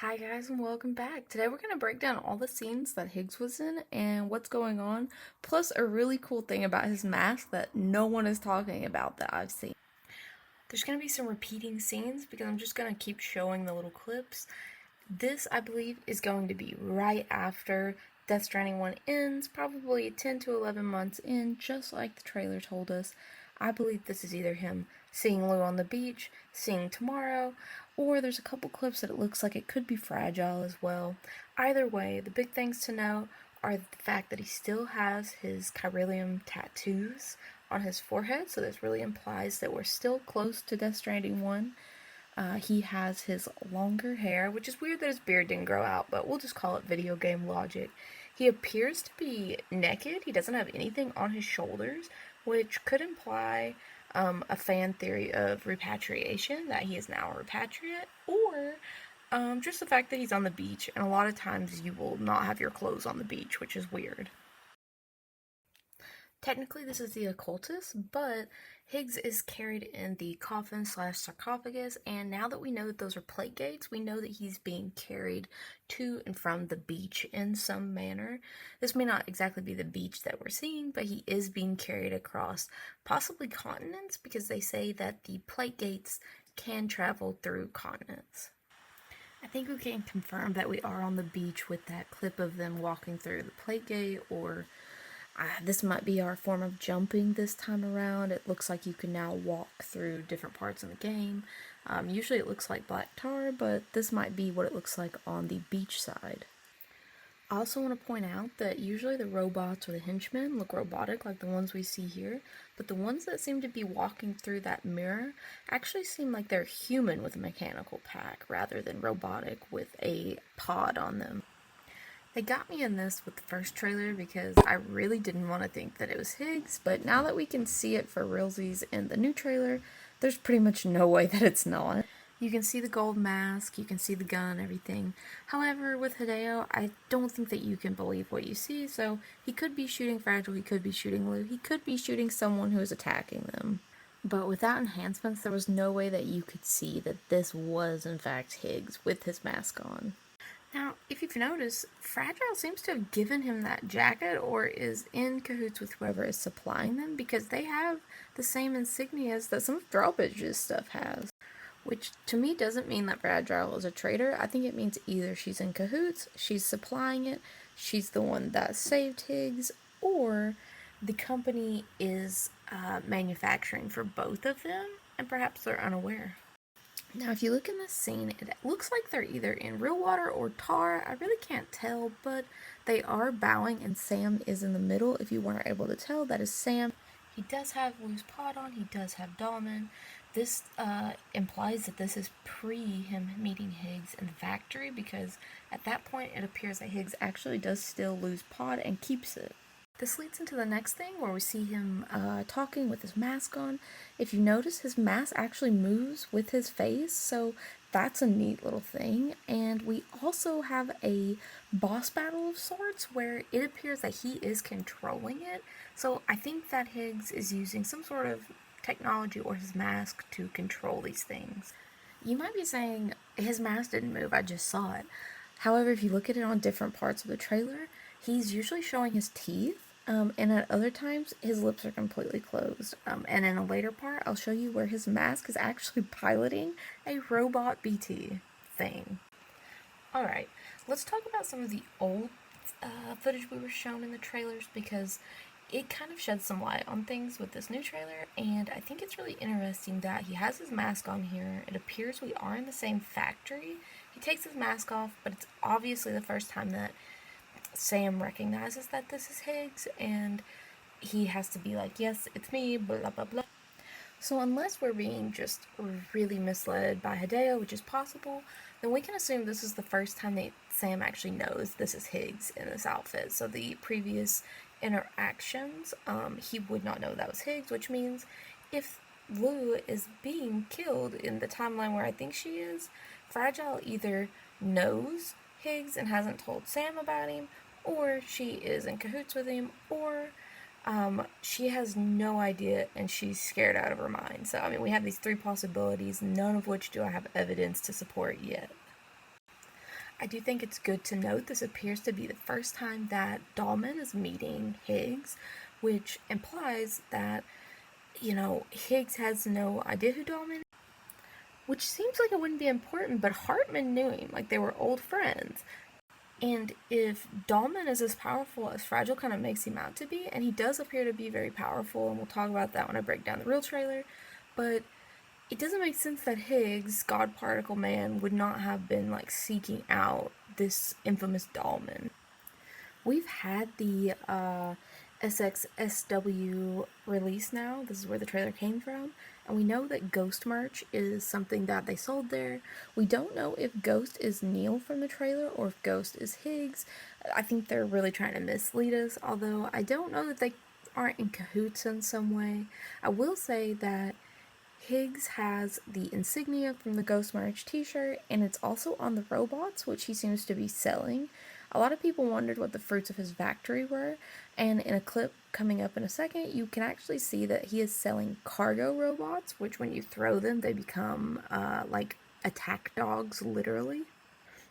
Hi guys and welcome back. Today we're going to break down all the scenes that Higgs was in and what's going on, plus a really cool thing about his mask that no one is talking about that I've seen. There's going to be some repeating scenes because I'm just going to keep showing the little clips. This, I believe, is going to be right after Death Stranding 1 ends, probably 10 to 11 months in, just like the trailer told us. I believe this is either him seeing Lou on the beach, seeing Tomorrow, or there's a couple clips that it looks like it could be Fragile as well. Either way, the big things to know are the fact that he still has his chiralium tattoos on his forehead, so this really implies that we're still close to Death Stranding 1. He has his longer hair, which is weird that his beard didn't grow out, but we'll just call it video game logic. He appears to be naked. He doesn't have anything on his shoulders, which could imply a fan theory of repatriation, that he is now a repatriate, or just the fact that he's on the beach, and a lot of times you will not have your clothes on the beach, which is weird. Technically, this is the occultist, but Higgs is carried in the coffin/sarcophagus, and now that we know that those are plate gates, we know that he's being carried to and from the beach in some manner. This may not exactly be the beach that we're seeing, but he is being carried across possibly continents because they say that the plate gates can travel through continents. I think we can confirm that we are on the beach with that clip of them walking through the plate gate, or this might be our form of jumping this time around. It looks like you can now walk through different parts of the game. Usually it looks like black tar, but this might be what it looks like on the beach side. I also want to point out that usually the robots or the henchmen look robotic like the ones we see here, but the ones that seem to be walking through that mirror actually seem like they're human with a mechanical pack rather than robotic with a pod on them. They got me in this with the first trailer because I really didn't want to think that it was Higgs, but now that we can see it for realsies in the new trailer, there's pretty much no way that it's not. You can see the gold mask, you can see the gun and everything. However, with Hideo, I don't think that you can believe what you see, so he could be shooting Fragile, he could be shooting Lou, he could be shooting someone who is attacking them. But without enhancements, there was no way that you could see that this was in fact Higgs with his mask on. Now, if you've noticed, Fragile seems to have given him that jacket or is in cahoots with whoever is supplying them because they have the same insignias that some of Drawbridge's stuff has. Which to me doesn't mean that Fragile is a traitor. I think it means either she's in cahoots, she's supplying it, she's the one that saved Higgs, or the company is manufacturing for both of them and perhaps they're unaware. Now, if you look in this scene, it looks like they're either in real water or tar. I really can't tell, but they are bowing, and Sam is in the middle. If you weren't able to tell, that is Sam. He does have Lou's pod on. He does have Dahlman. This implies that this is pre him meeting Higgs in the factory, because at that point it appears that Higgs actually does still lose pod and keeps it. This leads into the next thing where we see him talking with his mask on. If you notice, his mask actually moves with his face, so that's a neat little thing. And we also have a boss battle of sorts where it appears that he is controlling it. So I think that Higgs is using some sort of technology or his mask to control these things. You might be saying, his mask didn't move, I just saw it. However, if you look at it on different parts of the trailer, he's usually showing his teeth. And at other times, his lips are completely closed. And in a later part, I'll show you where his mask is actually piloting a robot BT thing. Alright, let's talk about some of the old footage we were shown in the trailers because it kind of sheds some light on things with this new trailer, and I think it's really interesting that he has his mask on here. It appears we are in the same factory. He takes his mask off, but it's obviously the first time that Sam recognizes that this is Higgs, and he has to be like, yes, it's me, blah, blah, blah. So unless we're being just really misled by Hideo, which is possible, then we can assume this is the first time that Sam actually knows this is Higgs in this outfit. So the previous interactions, he would not know that was Higgs, which means if Lou is being killed in the timeline where I think she is, Fragile either knows Higgs and hasn't told Sam about him, or she is in cahoots with him, or she has no idea and she's scared out of her mind. So, I mean, we have these three possibilities, none of which do I have evidence to support yet. I do think it's good to note this appears to be the first time that Dahlman is meeting Higgs, which implies that, Higgs has no idea who Dahlman is, which seems like it wouldn't be important, but Hartman knew him, like they were old friends. And if Dahlman is as powerful as Fragile kind of makes him out to be, and he does appear to be very powerful, and we'll talk about that when I break down the real trailer, but it doesn't make sense that Higgs, God Particle Man, would not have been like seeking out this infamous Dahlman. We've had the SXSW release now. This is where the trailer came from. And we know that Ghost merch is something that they sold there. We don't know if Ghost is Neil from the trailer or if Ghost is Higgs. I think they're really trying to mislead us, although I don't know that they aren't in cahoots in some way. I will say that Higgs has the insignia from the Ghost Merch t-shirt, and it's also on the robots, which he seems to be selling. A lot of people wondered what the fruits of his factory were, and in a clip coming up in a second, you can actually see that he is selling cargo robots, which when you throw them, they become like attack dogs, literally.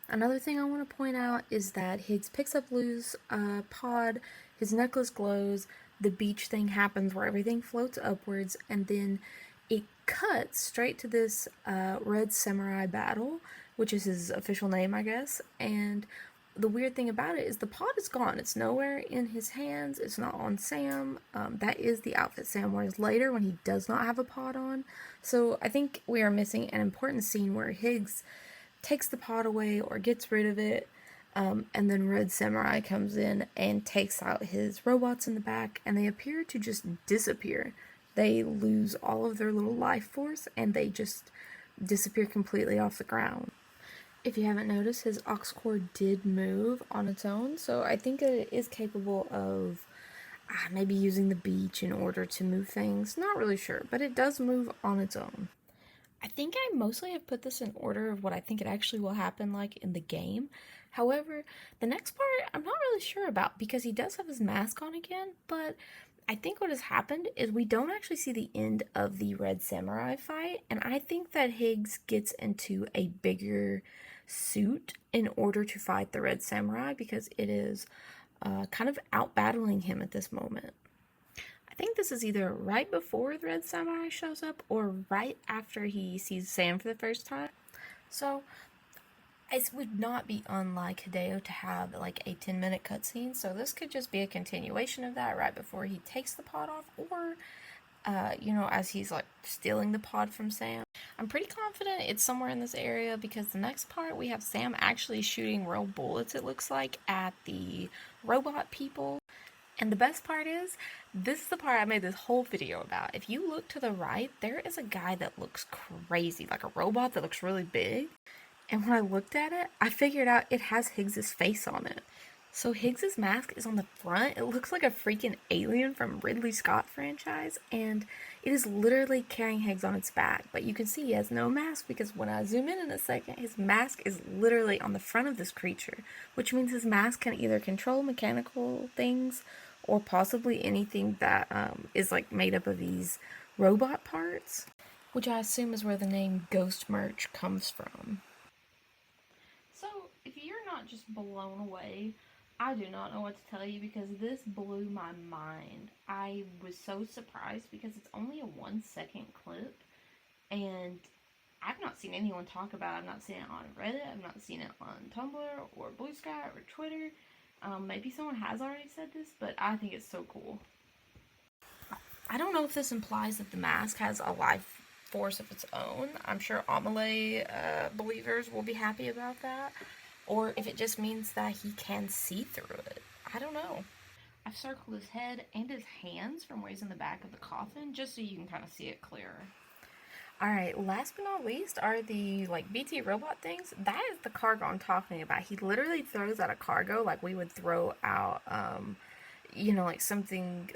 Another thing I want to point out is that Higgs picks up Lou's pod, his necklace glows, the beach thing happens where everything floats upwards, and then it cuts straight to this Red Samurai battle, which is his official name, I guess, and the weird thing about it is the pod is gone. It's nowhere in his hands. It's not on Sam. That is the outfit Sam wears later when he does not have a pod on. So I think we are missing an important scene where Higgs takes the pod away or gets rid of it, and then Red Samurai comes in and takes out his robots in the back, and they appear to just disappear. They lose all of their little life force, and they just disappear completely off the ground. If you haven't noticed, his aux cord did move on its own, so I think it is capable of maybe using the beach in order to move things. Not really sure, but it does move on its own. I think I mostly have put this in order of what I think it actually will happen like in the game. However, the next part I'm not really sure about because he does have his mask on again, but I think what has happened is we don't actually see the end of the Red Samurai fight, and I think that Higgs gets into a bigger suit in order to fight the Red Samurai because it is kind of out battling him at this moment. I think this is either right before the Red Samurai shows up or right after he sees Sam for the first time. So it would not be unlike Hideo to have like a 10-minute cutscene, so this could just be a continuation of that right before he takes the pod off, or as he's like stealing the pod from Sam. I'm pretty confident it's somewhere in this area because the next part we have Sam actually shooting real bullets, it looks like, at the robot people. And the best part is, this is the part I made this whole video about. If you look to the right, there is a guy that looks crazy, like a robot that looks really big. And when I looked at it, I figured out it has Higgs's face on it. So Higgs's mask is on the front. It looks like a freaking alien from Ridley Scott franchise, and it is literally carrying Higgs on its back. But you can see he has no mask because when I zoom in a second, his mask is literally on the front of this creature, which means his mask can either control mechanical things or possibly anything that is like made up of these robot parts, which I assume is where the name Ghost Merch comes from. So, if you're not just blown away, I do not know what to tell you because this blew my mind. I was so surprised because it's only a 1-second clip, and I've not seen anyone talk about it. I've not seen it on Reddit, I've not seen it on Tumblr or Blue Sky or Twitter. Maybe someone has already said this, but I think it's so cool. I don't know if this implies that the mask has a life force of its own. I'm sure Amelie believers will be happy about that. Or if it just means that he can see through it. I don't know. I've circled his head and his hands from where he's in the back of the coffin, just so you can kind of see it clearer. Alright, last but not least are the, BT robot things. That is the cargo I'm talking about. He literally throws out a cargo like we would throw out, something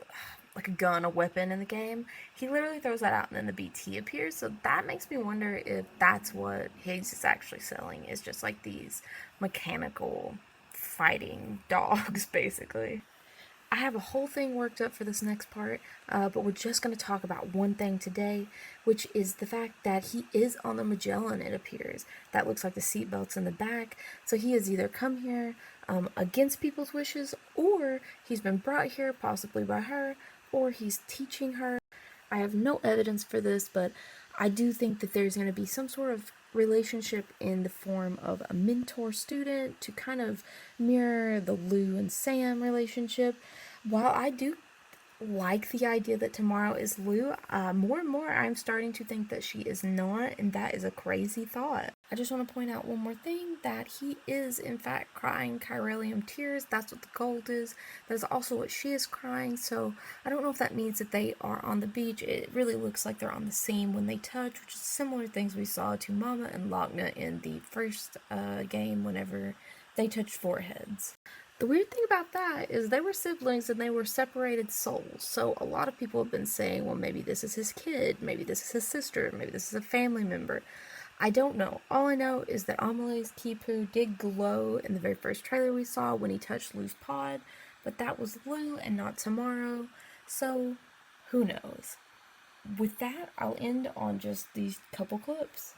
like a gun, a weapon in the game. He literally throws that out and then the BT appears, so that makes me wonder if that's what Higgs is actually selling, is just like these mechanical fighting dogs, basically. I have a whole thing worked up for this next part, but we're just going to talk about one thing today, which is the fact that he is on the Magellan, it appears. That looks like the seatbelt's in the back, so he has either come here against people's wishes, or he's been brought here possibly by her, or he's teaching her. I have no evidence for this, but I do think that there's going to be some sort of relationship in the form of a mentor-student to kind of mirror the Lou and Sam relationship. While I do like the idea that tomorrow is Lou, more and more I'm starting to think that she is not, and that is a crazy thought. I just want to point out one more thing, that he is in fact crying chiralium tears. That's what the gold is. That's also what she is crying, so I don't know if that means that they are on the beach. It really looks like they're on the same when they touch, which is similar things we saw to Mama and Lagna in the first game whenever they touched foreheads. The weird thing about that is they were siblings and they were separated souls. So a lot of people have been saying, well, maybe this is his kid, maybe this is his sister, maybe this is a family member. I don't know. All I know is that Amelé's Kipu did glow in the very first trailer we saw when he touched Lou's pod, but that was Lou and not tomorrow. So who knows? With that, I'll end on just these couple clips.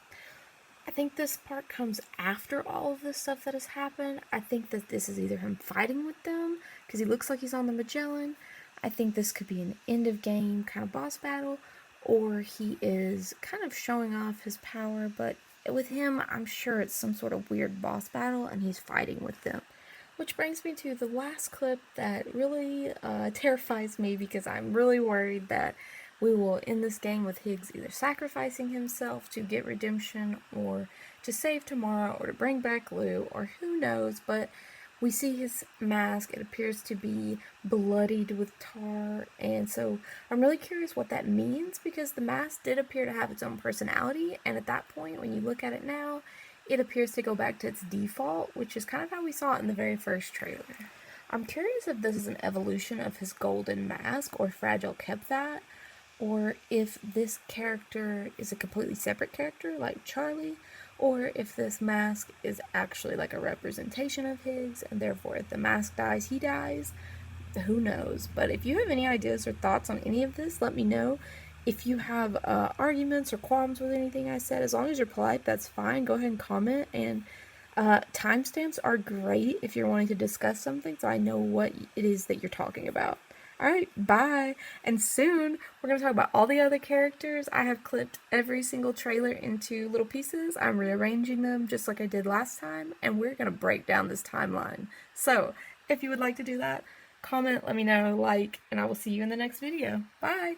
I think this part comes after all of this stuff that has happened. I think that this is either him fighting with them, because he looks like he's on the Magellan. I think this could be an end of game kind of boss battle, or he is kind of showing off his power, but with him, I'm sure it's some sort of weird boss battle, and he's fighting with them. Which brings me to the last clip that really terrifies me, because I'm really worried that we will end this game with Higgs either sacrificing himself to get redemption, or to save tomorrow, or to bring back Lou, or who knows, but we see his mask. It appears to be bloodied with tar, and so I'm really curious what that means, because the mask did appear to have its own personality, and at that point, when you look at it now, it appears to go back to its default, which is kind of how we saw it in the very first trailer. I'm curious if this is an evolution of his golden mask, or Fragile kept that, or if this character is a completely separate character, like Charlie, or if this mask is actually like a representation of Higgs, and therefore if the mask dies, he dies. Who knows? But if you have any ideas or thoughts on any of this, let me know. If you have arguments or qualms with anything I said, as long as you're polite, that's fine. Go ahead and comment, and timestamps are great if you're wanting to discuss something, so I know what it is that you're talking about. Alright, bye! And soon, we're going to talk about all the other characters. I have clipped every single trailer into little pieces. I'm rearranging them just like I did last time, and we're going to break down this timeline. So, if you would like to do that, comment, let me know, like, and I will see you in the next video. Bye!